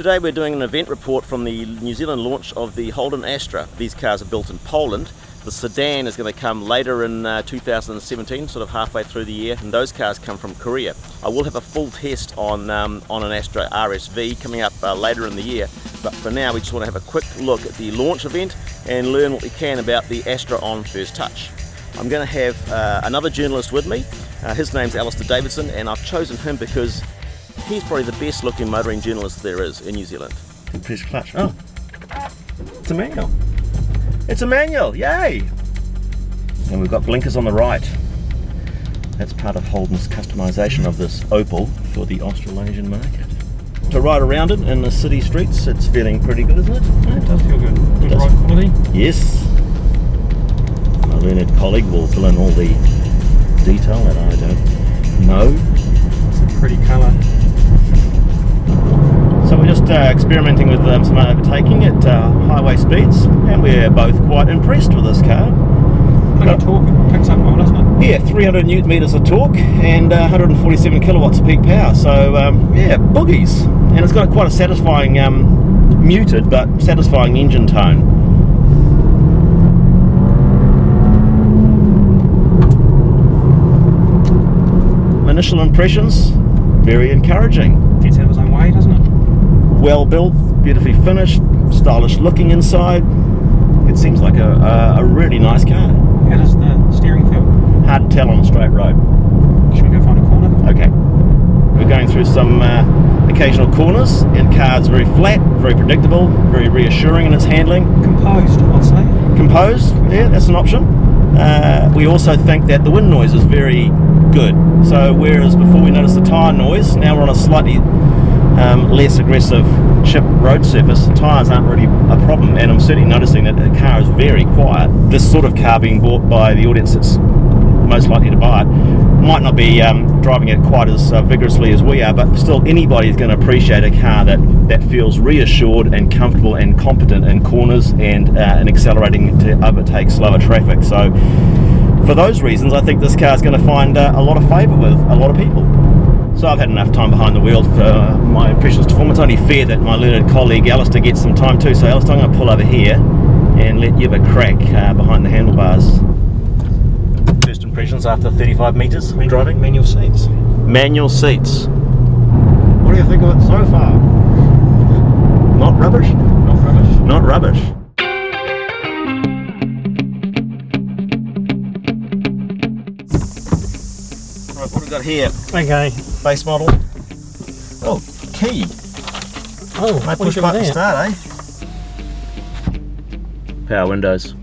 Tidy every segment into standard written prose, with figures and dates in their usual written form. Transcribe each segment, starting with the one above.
Today we're doing an event report from the New Zealand launch of the Holden Astra. These cars are built in Poland. The sedan is going to come later in 2017, sort of halfway through the year, and those cars come from Korea. I will have a full test on an Astra RSV coming up later in the year, but for now we just want to have a quick look at the launch event and learn what we can about the Astra on first touch. I'm going to have another journalist with me. His name's Alistair Davidson, and I've chosen him because he's probably the best looking motoring journalist there is in New Zealand. Press clutch. Oh, it's a manual. It's a manual, yay! And we've got blinkers on the right. That's part of Holden's customisation of this Opel for the Australasian market. To ride around it in the city streets, it's feeling pretty good, isn't it? Yeah, it does feel good. Good ride quality. Yes. My learned colleague will fill in all the detail that I don't know. It's a pretty colour. So we're just experimenting with some overtaking at highway speeds, and we're both quite impressed with this car. Plenty of torque, it picks up well, doesn't it? Yeah, 300 newton meters of torque and 147 kilowatts of peak power, so yeah, boogies. And it's got quite a satisfying, muted but satisfying engine tone. Initial impressions, very encouraging. Gets out of his own way, doesn't it? Well built, beautifully finished, stylish looking inside. It seems like a really nice car. How does the steering feel? Hard to tell on a straight road. Should we go find a corner? Okay. We're going through some occasional corners, and car's very flat, very predictable, very reassuring in its handling. Composed, I'd say. Composed, yeah, that's an option. We also think that the wind noise is very good. So whereas before we noticed the tyre noise, now we're on a slightly less aggressive chip road surface, the tyres aren't really a problem, and I'm certainly noticing that the car is very quiet. This sort of car being bought by the audience that's most likely to buy it might not be driving it quite as vigorously as we are, but still anybody is going to appreciate a car that feels reassured and comfortable and competent in corners and in accelerating to overtake slower traffic. So for those reasons, I think this car is going to find a lot of favour with a lot of people. So I've had enough time behind the wheel for my impressions to form. It's only fair that my learned colleague Alistair gets some time too. So Alistair, I'm going to pull over here and let you have a crack behind the handlebars. First impressions after 35 metres driving? Manual seats. Manual seats. What do you think of it so far? Not rubbish? Not rubbish. Not rubbish. Right, what have we got here? Okay. Base model. Oh, key. Oh, I push button start, eh? Power windows.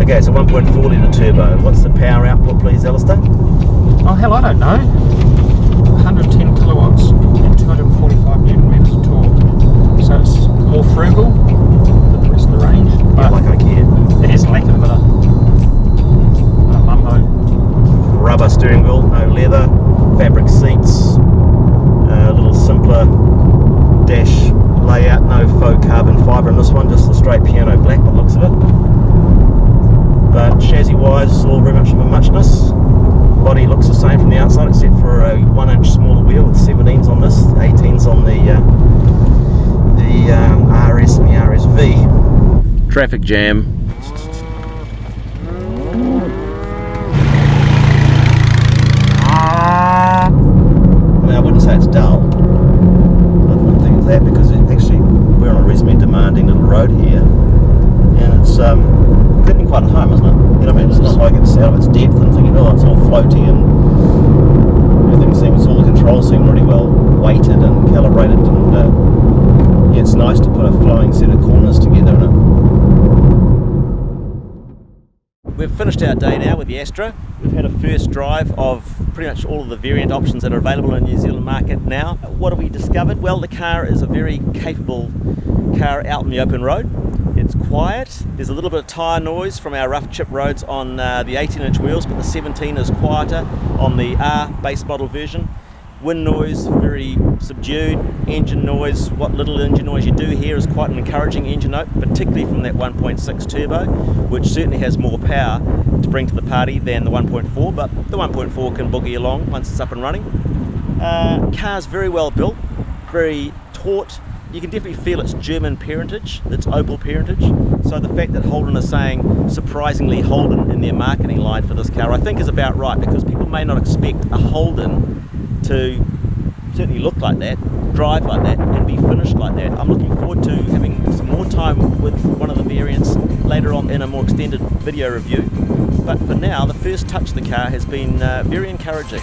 Okay, so 1.4 litre turbo. What's the power output, please, Alistair? Oh, hell, I don't know. 110 kilowatts and 245 newton meters of torque. So it's more frugal than the rest of the range. Yeah, like I can. It has lack of a bit of mumbo. Rubber steering wheel, no leather, fabric seats, a little simpler dash layout, no faux carbon fibre in this one, just the straight piano black by the looks of it. But chassis wise, it's all very much of a muchness. Body looks the same from the outside except for a 1 inch smaller wheel with 17s on this, 18s on the RS and the RSV. Traffic jam. I wouldn't say it's dull, but one thing is that because we're on a reasonably demanding little road here, and it's getting quite at home, isn't it? You know what I mean? It's not like it's out of its depth and thinking, oh, it's all floaty, and everything seems, all the controls seem really well weighted and calibrated, and yeah, it's nice to put a flowing set of corners together in it. We've finished our day now with the Astra. We've had a first drive of pretty much all of the variant options that are available in the New Zealand market now. What have we discovered? Well, the car is a very capable car out on the open road. It's quiet. There's a little bit of tyre noise from our rough chip roads on the 18-inch wheels, but the 17 is quieter on the R base model version. Wind noise, very subdued. Engine noise, what little engine noise you do hear is quite an encouraging engine note, particularly from that 1.6 turbo, which certainly has more power to bring to the party than the 1.4, but the 1.4 can boogie along once it's up and running. Car's very well built, very taut, you can definitely feel its German parentage, its Opel parentage. So the fact that Holden is saying surprisingly Holden in their marketing line for this car, I think is about right, because people may not expect a Holden to certainly look like that, drive like that, and be finished like that. I'm looking forward to having some more time with one of the variants later on in a more extended video review. But for now, the first touch of the car has been very encouraging.